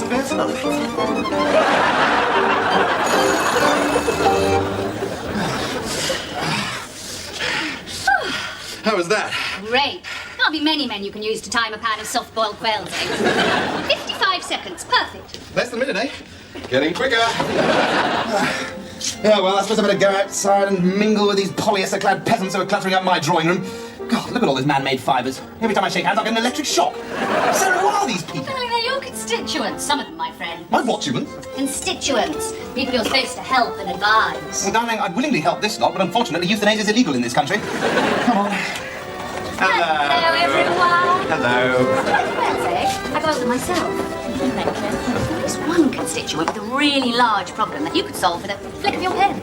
Mr. Pearson. How was that? Great. There'll be many men you can use to time a pan of soft-boiled quail's eggs. 55 seconds. Perfect. Less than a minute, eh? Getting quicker. Yeah, well, I suppose I better go outside and mingle with these polyester-clad peasants who are cluttering up my drawing room. God, look at all those man-made fibres. Every time I shake hands, I get an electric shock. Sarah, what are these people? Darling, they're your constituents. Some of them, my friend. My what, humans? Constituents. People you're supposed to help and advise. Well, darling, I'd willingly help this lot, but unfortunately, euthanasia is illegal in this country. Come on. Hello, everyone. Hello. Quail's egg. I got them myself. Thank you. There's one constituent with a really large problem that you could solve with a flick of your pen.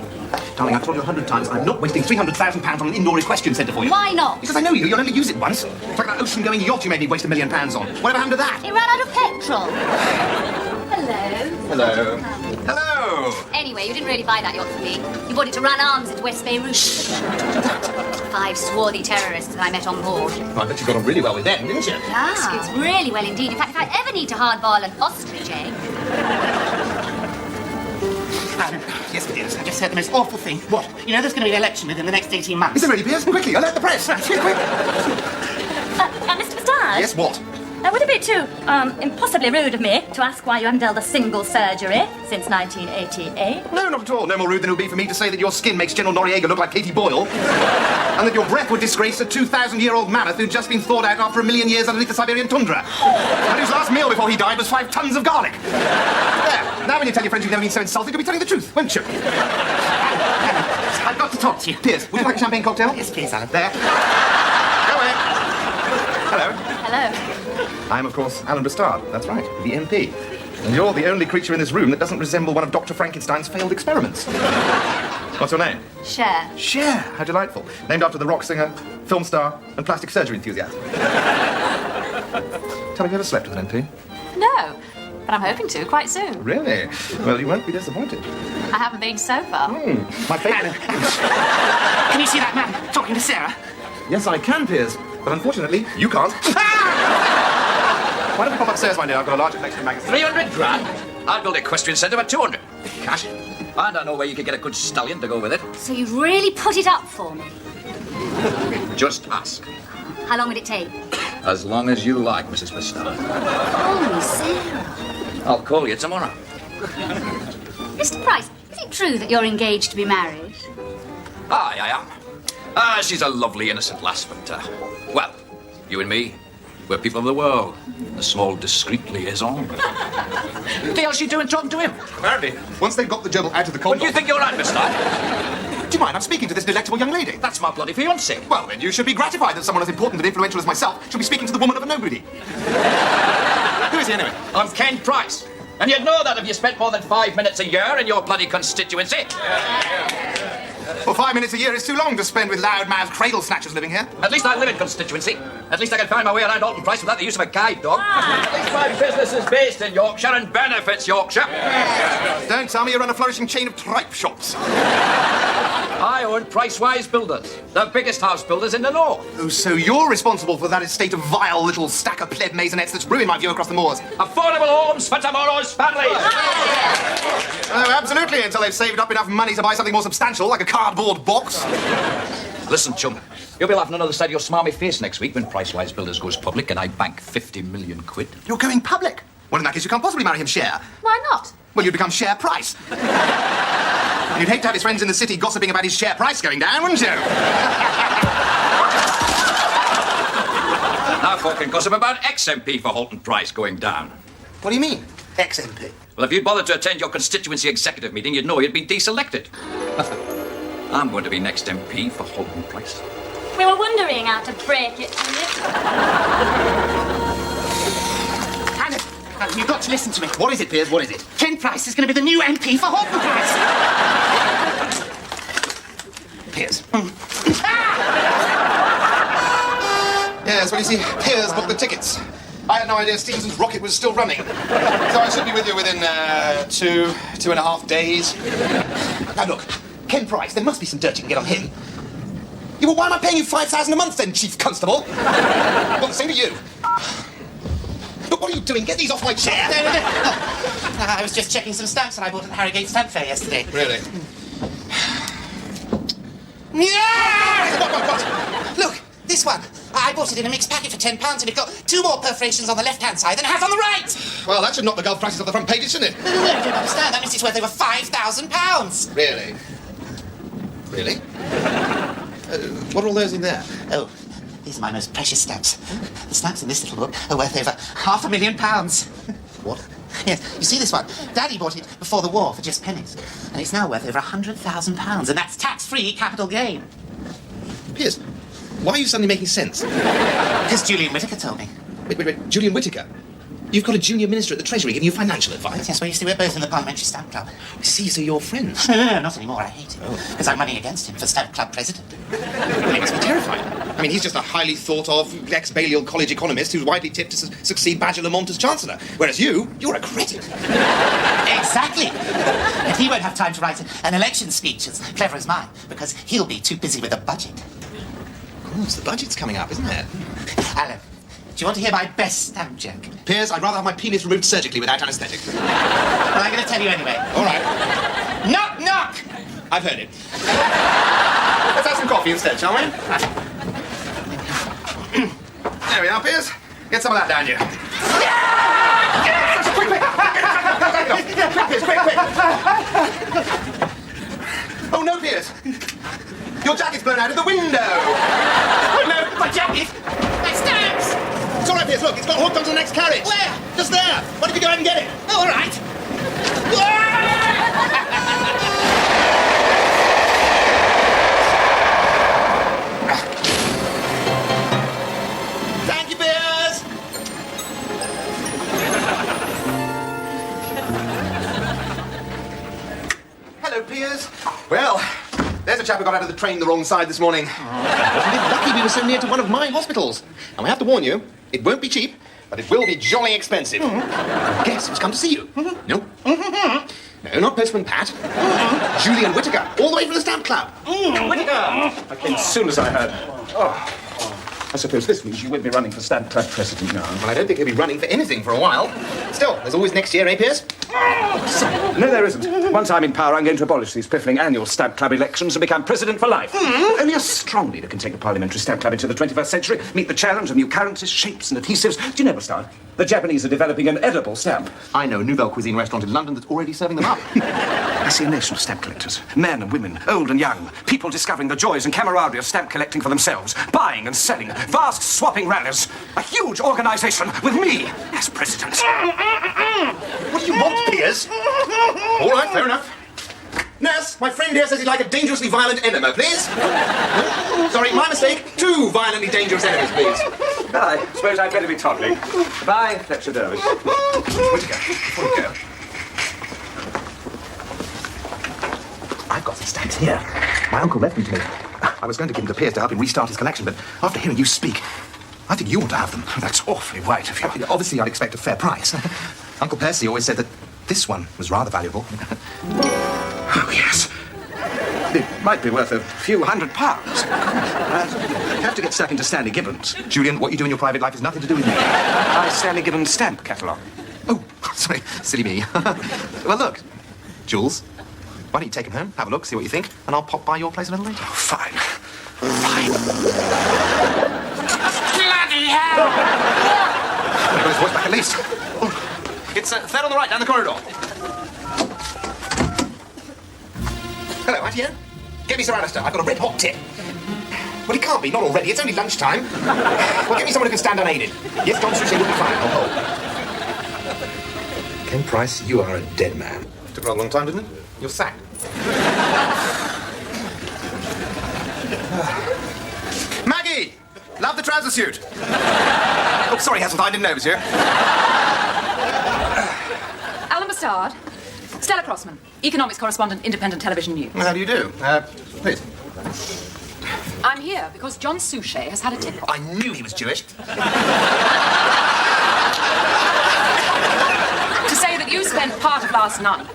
Darling, I've told you 100 times, I'm not wasting £300,000 on an indoor equestrian centre for you. Why not? Because I know you. You'll only use it once. It's like that ocean-going yacht you made me waste £1 million on. Whatever happened to that? It ran out of petrol. Hello. Hello. Hello. Anyway, you didn't really buy that yacht for me. You bought it to run arms at West Beirut. 5 swarthy terrorists that I met on board. Well, I bet you got on really well with them, didn't you? Yeah, it's really well indeed. In fact, if I ever need to hardball an ostrich egg... Yes, Piers, I just heard the most awful thing. What? You know there's going to be an election within the next 18 months. Is it ready, Piers? Quickly, alert the press. Quick. Mr. Bastard? Yes, what? Would it be too impossibly rude of me to ask why you haven't held a single surgery since 1988? No, not at all. No more rude than it would be for me to say that your skin makes General Noriega look like Katie Boyle. And that your breath would disgrace a 2,000-year-old mammoth who'd just been thawed out after 1,000,000 years underneath the Siberian tundra. And whose last meal before he died was 5 tons of garlic. There. Now when you tell your friends you've never been so insulted, you'll be telling the truth, won't you? I've got to talk to you. Piers, would you like a champagne cocktail? Yes, please, Alan. There. Go away. Hello. Hello. I'm, of course, Alan Bastard. That's right, the MP. And you're the only creature in this room that doesn't resemble one of Dr. Frankenstein's failed experiments. What's your name? Cher. Cher. How delightful. Named after the rock singer, film star, and plastic surgery enthusiast. Tell me, have you ever slept with an MP? No, but I'm hoping to quite soon. Really? Well, you won't be disappointed. I haven't been so far. My favourite. Can you see that man talking to Sarah? Yes, I can, Piers. But unfortunately, you can't. Why don't we pop upstairs, my dear? I've got a large collection of magazines. 300 grand? I'd build equestrian centre at 200. Cash. And I know where you could get a good stallion to go with it. So you'd really put it up for me? Just ask. How long would it take? As long as you like, Mrs. Bastard. Oh, Sarah. I'll call you tomorrow. Mr. Price, is it true that you're engaged to be married? Aye, I am. She's a lovely, innocent lass, but, well, you and me, we're people of the world. A small, discreet liaison. What the hell's she doing talking to him? Apparently, once they've got the gerbil out of the What cold... do you think you're at, mister? Do you mind? I'm speaking to this delectable young lady. That's my bloody fiancée. Well, then you should be gratified that someone as important and influential as myself should be speaking to the woman of a nobody. Who is he, anyway? I'm Ken Price. And you'd know that if you spent more than 5 minutes a year in your bloody constituency. Well, 5 minutes a year is too long to spend with loud-mouthed cradle snatchers living here. At least I live in constituency. At least I can find my way around Alton Price without the use of a guide dog. At least my business is based in Yorkshire and benefits Yorkshire. Don't tell me you run a flourishing chain of tripe shops. I own Price-Wise Builders, the biggest house builders in the north. Oh, so you're responsible for that estate of vile little stack of pleb maisonettes that's ruined my view across the moors. Affordable homes for tomorrow's families. Oh, absolutely, until they've saved up enough money to buy something more substantial, like a cardboard box. Listen, chum, you'll be laughing on the other side of your smarmy face next week when Price-Wise Builders goes public and I bank 50 million quid. You're going public? Well, in that case, you can't possibly marry him Cher. Why not? Well, you'd become Cher Price. And you'd hate to have his friends in the city gossiping about his share price going down, wouldn't you? Now folk can gossip about XMP for Halton Price going down. What do you mean, XMP? Well, if you'd bothered to attend your constituency executive meeting, you'd know you'd been deselected. I'm going to be next MP for Halton Price. We were wondering how to break it to you. Alan, you've got to listen to me. What is it, Piers? What is it? Ken Price is going to be the new MP for Halton Price. Piers. Yes, well, you see, Piers booked the tickets. I had no idea Stevenson's rocket was still running. So I should be with you within 2.5 days. Now, look, Ken Price, there must be some dirt you can get on him. Yeah, well, why am I paying you $5,000 a month then, Chief Constable? Well, the same to you. But what are you doing? Get these off my chair! No. I was just checking some stamps that I bought at the Harrogate Stamp Fair yesterday. Really? Yeah! What? Look, this one. I bought it in a mixed packet for £10 and it got 2 more perforations on the left-hand side than it has on the right! Well, that should knock the golf prices off the front pages, shouldn't it? No, you don't understand. That means it's worth over £5,000. Really? Really? What are all those in there? Oh, these are my most precious stamps. The stamps in this little book are worth over £500,000. What? Yes, you see this one? Daddy bought it before the war for just pennies. And it's now worth over £100,000, and that's tax-free capital gain. Piers, why are you suddenly making sense? Because Julian Whittaker told me. Wait. Julian Whittaker? You've got a junior minister at the Treasury giving you financial advice? Yes, well, you see, we're both in the Parliamentary Stamp Club. I see, so you're friends. No, not anymore. I hate him. Because I'm running against him for Stamp Club president. Well, it must be terrifying. I mean, he's just a highly thought-of, ex-Balliol College economist who's widely tipped to succeed Badger Lamont as Chancellor. Whereas you're a critic. Exactly. And he won't have time to write an election speech as clever as mine, because he'll be too busy with the budget. Of course, the budget's coming up, isn't it? Alan, do you want to hear my best stamp joke? Piers, I'd rather have my penis removed surgically without anaesthetic. Well, I'm going to tell you anyway. All right. Knock, knock! I've heard it. Let's have some coffee instead, shall we? There we are, Piers. Get some of that down you. Quick! Oh, no, Piers. Your jacket's blown out of the window. Oh, no, my jacket! My stamps! It's all right, Piers. Look, it's got hooked onto the next carriage. Where? Just there. Why don't you go ahead and get it? Oh, all right. Thank you, Piers. Hello, Piers. Well, there's a chap who got out of the train the wrong side this morning. Wasn't it lucky we were so near to one of my hospitals? And I have to warn you, it won't be cheap, but it will be jolly expensive. Guess who's come to see you? No. No, not Postman Pat. Julian Whittaker, all the way from the Stamp Club. Whittaker! I came as soon as I heard. Oh. I suppose this means you won't be running for Stamp Club president now. Well, I don't think he'll be running for anything for a while. Still, there's always next year, eh, Piers? No, there isn't. Once I'm in power, I'm going to abolish these piffling annual Stamp Club elections and become president for life. Only a strong leader can take the Parliamentary Stamp Club into the 21st century, meet the challenge of new currencies, shapes and adhesives. Do you know, Bastard? The Japanese are developing an edible stamp. I know a Nouvelle Cuisine restaurant in London that's already serving them up. I see a nation of stamp collectors, men and women, old and young, people discovering the joys and camaraderie of stamp collecting for themselves, buying and selling, vast swapping rallies, a huge organisation with me as president. What do you want, Piers? All right, fair enough. Nurse, my friend here says he'd like a dangerously violent enema, please. Sorry, my mistake. 2 violently dangerous enemies, please. I suppose I'd better be toddling. Bye, Fletcher Dervish. Whittaker, before you go. I've got some stamps here. My uncle left them to me. I was going to give them to Piers to help him restart his collection, but after hearing you speak, I think you ought to have them. That's awfully white of you. Obviously, I'd expect a fair price. Uncle Percy always said that this one was rather valuable. Oh, yes. It might be worth a few £100. You have to get stuck into Stanley Gibbons. Julian, what you do in your private life has nothing to do with me. My Stanley Gibbons stamp catalogue. Oh, sorry, silly me. Well, look, Jules, why don't you take him home, have a look, see what you think, and I'll pop by your place a little later. Oh, fine. Fine. Bloody hell! I've got his voice back at least. It's third on the right, down the corridor. Hello, Atienne. Get me Sir Alistair. I've got a red-hot tip. Well, it can't be, not already. It's only lunchtime. Well, get me someone who can stand unaided. Yes, John Suchet will be fine. Oh. Ken Price, you are a dead man. Took a rather long time, didn't it? You're sacked. Maggie! Love the trouser suit. Oh, sorry, Hasseltine, I didn't know it was you. Alan Bastard. Stella Crossman, economics correspondent, Independent Television News. Well, how do you do? Please. I'm here because John Suchet has had a tip. I knew he was Jewish. To say that you spent part of last night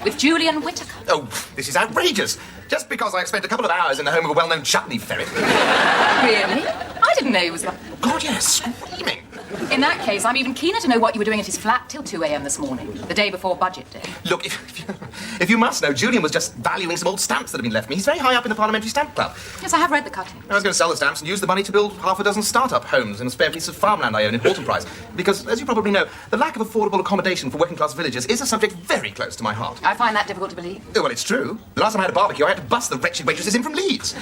with Julian Whittaker. Oh, this is outrageous. Just because I spent a couple of hours in the home of a well-known chutney ferret. Really? I didn't know he was like... God, yes, screaming. In that case, I'm even keener to know what you were doing at his flat till 2 a.m. this morning, the day before budget day. Look, if you must know, Julian was just valuing some old stamps that have been left me. He's very high up in the Parliamentary Stamp Club. Yes, I have read the cutting. I was going to sell the stamps and use the money to build half a dozen start-up homes in a spare piece of farmland I own in Horton Price. Because, as you probably know, the lack of affordable accommodation for working-class villagers is a subject very close to my heart. I find that difficult to believe. Oh, well, it's true. The last time I had a barbecue, I had to bust the wretched waitresses in from Leeds.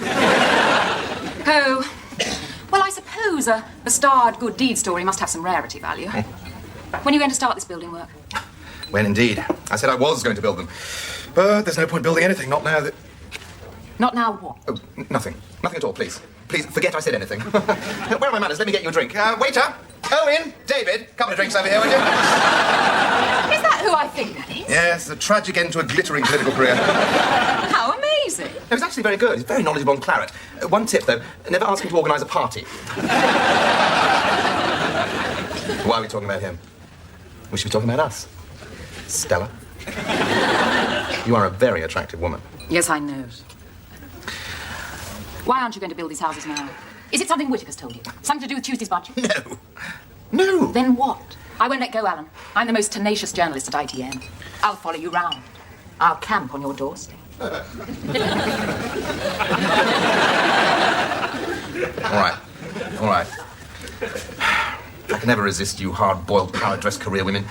Oh, well, I suppose a Bastard good deed story must have some rarity value. When are you going to start this building work? When indeed. I said I was going to build them. But there's no point building anything, not now that... Not now what? Oh, nothing. Nothing at all, please. Please, forget I said anything. Where are my manners? Let me get you a drink. Waiter! Owen! David! Couple of drinks over here, would you? Is that who I think that is? Yes, a tragic end to a glittering political career. How amazing! It was actually very good. He's very knowledgeable on claret. One tip, though. Never ask him to organise a party. Why are we talking about him? We should be talking about us. Stella. You are a very attractive woman. Yes, I know. Why aren't you going to build these houses now? Is it something Whittaker's told you? Something to do with Tuesday's budget? No. No. Then what? I won't let go, Alan. I'm the most tenacious journalist at ITN. I'll follow you round. I'll camp on your doorstep. All right. All right. I can never resist you hard-boiled, power-dressed career women.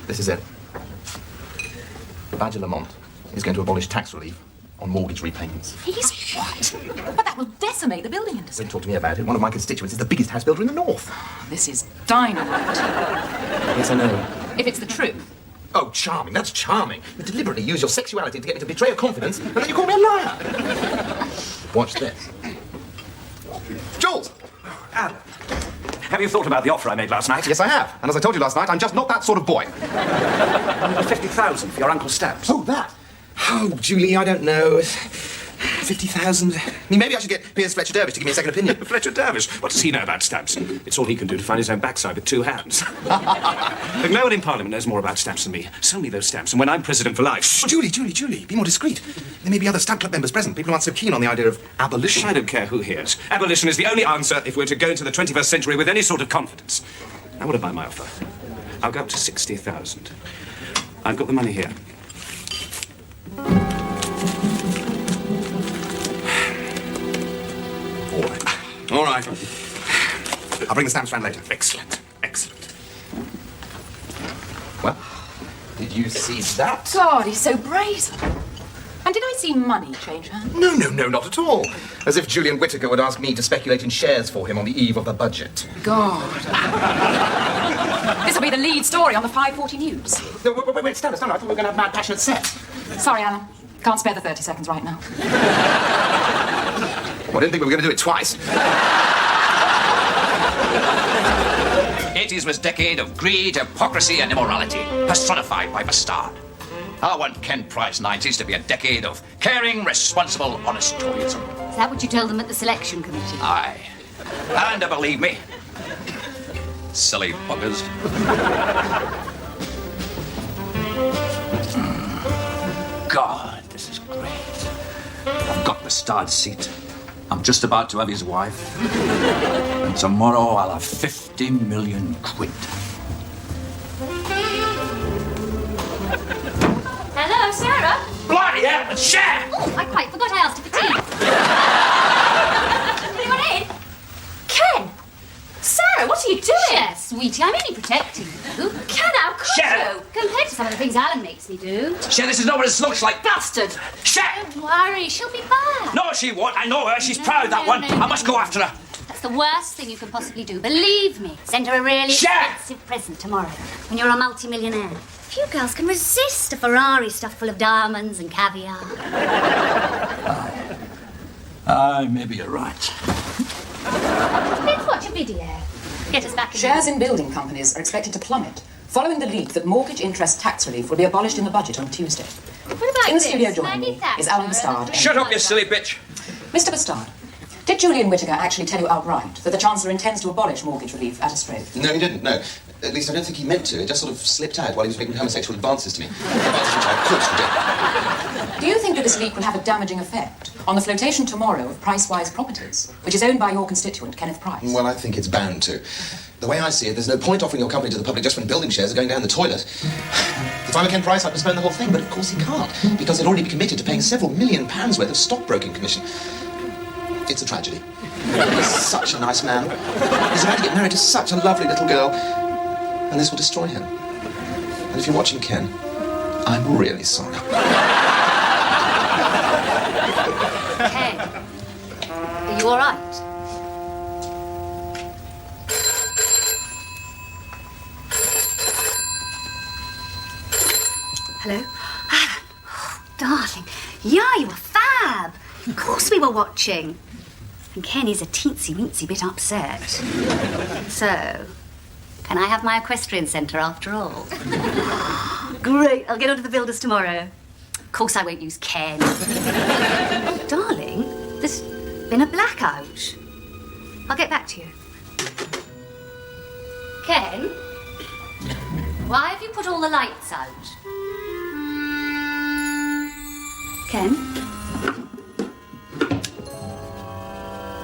This is it. Badger Lamont is going to abolish tax relief on mortgage repayments. He's what? But that will decimate the building industry. Don't talk to me about it. One of my constituents is the biggest house builder in the north. This is dynamite. Yes, I know. If it's the truth. Oh, charming. That's charming. You deliberately use your sexuality to get me to betray your confidence, and then you call me a liar. Watch this. Jules! Alan, have you thought about the offer I made last night? Yes, I have. And as I told you last night, I'm just not that sort of boy. 50,000 for your uncle's stamps. Oh, that? Oh, Julie, I don't know. 50,000. I mean, maybe I should get Piers Fletcher Dervish to give me a second opinion. Fletcher Dervish? What does he know about stamps? It's all he can do to find his own backside with 2 hands. Look, no one in Parliament knows more about stamps than me. Sell me those stamps, and when I'm president for life... Oh, Julie, be more discreet. There may be other Stamp Club members present, people who aren't so keen on the idea of abolition. I don't care who hears. Abolition is the only answer if we're to go into the 21st century with any sort of confidence. Now, what about my offer? I'll go up to 60,000. I've got the money here. All right. I'll bring the stamps round later. Excellent. Well, did you see that? God, he's so brazen. And did I see money change hands? No, not at all. As if Julian Whittaker would ask me to speculate in shares for him on the eve of the budget. God. This will be the lead story on the 5:40 news. No, wait, Stella, I thought we were going to have mad, passionate sex. Sorry, Alan. Can't spare the 30 seconds right now. Well, I didn't think we were going to do it twice. It is this decade of greed, hypocrisy, and immorality, personified by Bastard. I want Kent Prize 90s to be a decade of caring, responsible, honest Toryism. Is that what you told them at the selection committee? Aye. And believe me, silly buggers. God, this is great. I've got Bastard's seat. I'm just about to have his wife. And tomorrow I'll have 50 million quid. Hello, Sarah. Bloody hell, and share! Oh, I quite forgot I asked her for tea. Anyone in? Ken! Sarah, what are you doing? Cher, sweetie, I'm only protecting you. Ken, how could Cher! you? Compared to some of the things Alan makes me do. Cher, this is not what it looks like. Bastard! Cher! Don't worry, she'll be back. No, she won't. I know her. She's proud, that one. I must go after her. That's the worst thing you can possibly do. Believe me. Send her a really Cher! expensive present tomorrow when you're a multi-millionaire. Few girls can resist a Ferrari stuffed full of diamonds and caviar. Maybe you're right. Let's watch a video. Get us back in. Shares in building companies are expected to plummet following the leak that mortgage interest tax relief will be abolished in the budget on Tuesday. What about In the this? studio joining me 90,000 is Alan Bastard. Shut up, you silly bitch. Mr. Bastard, did Julian Whittaker actually tell you outright that the Chancellor intends to abolish mortgage relief at a stroke? No, he didn't, no. At least I don't think he meant to. It just sort of slipped out while he was making homosexual advances to me. Advances which I could reject. Do you think that this leak will have a damaging effect on the flotation tomorrow of Price-Wise Properties, which is owned by your constituent, Kenneth Price. Well, I think it's bound to. The way I see it, there's no point offering your company to the public just when building shares are going down the toilet. If I'm a Ken Price, I'd postpone the whole thing, but of course he can't, because he'd already be committed to paying several £1 million worth of stockbroking commission. It's a tragedy. He's such a nice man. He's about to get married to such a lovely little girl, and this will destroy him. And if you're watching Ken, I'm really sorry. Ken, are you all right? Hello? Alan. Oh, darling. Yeah, you were fab. Of course we were watching. And Ken is a teensy-weensy bit upset. So, can I have my equestrian centre after all? Great. I'll get onto the builders tomorrow. Of course I won't use Ken. Darling, there's been a blackout. I'll get back to you. Ken? Why have you put all the lights out? Ken?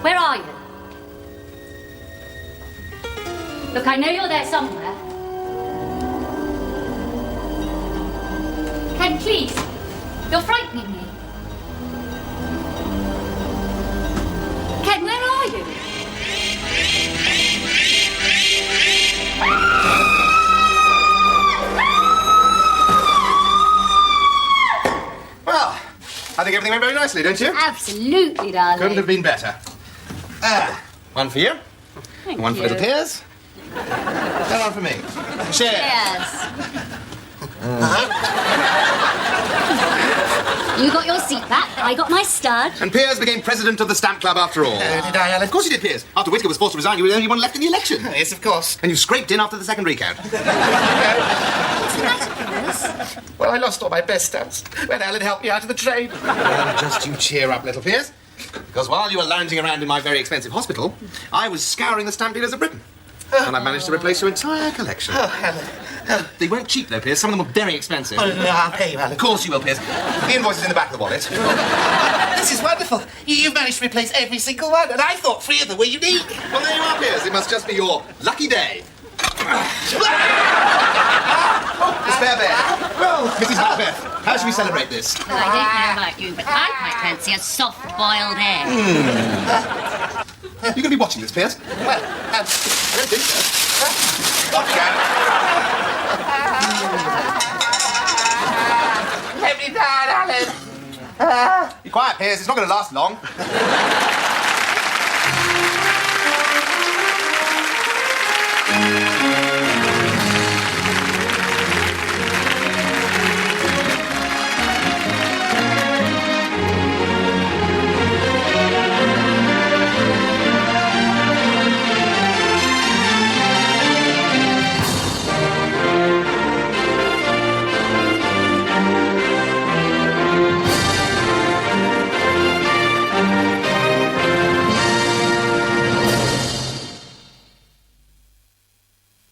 Where are you? Look, I know you're there somewhere. Ken, please. You're frightening me. Ken, where are you? Well, I think everything went very nicely, don't you? Absolutely, darling. Couldn't have been better. One for you. Thank one you. for little Piers. And one for me. Cheers. Yes. You got your seat back, I got my stud. And Piers became president of the Stamp Club after all. Did I, Alan? Of course you did, Piers. After Whittaker was forced to resign, you were the only one left in the election. Yes, of course. And you scraped in after the second recount. What's the matter, Piers? Well, I lost all my best stamps when Alan helped me out of the train. Well, just you cheer up, little Piers. Because while you were lounging around in my very expensive hospital, I was scouring the stamp dealers of Britain. And I managed to replace your entire collection. Oh, Alan. They weren't cheap, though, Piers. Some of them were very expensive. Oh, no, I'll pay you, Alan. Of course you will, Piers. The invoice is in the back of the wallet. This is wonderful. You've managed to replace every single one, and I thought 3 of them were unique. Well, there you are, Piers. It must just be your lucky day. The spare bed. Well, Mrs. Macbeth, how should we celebrate this? Well, I don't know about you, but I quite fancy a soft-boiled egg. You're going to be watching this, Piers? Well, I don't think so. Off you go. let me down, Alan. Be quiet, Piers. It's not going to last long.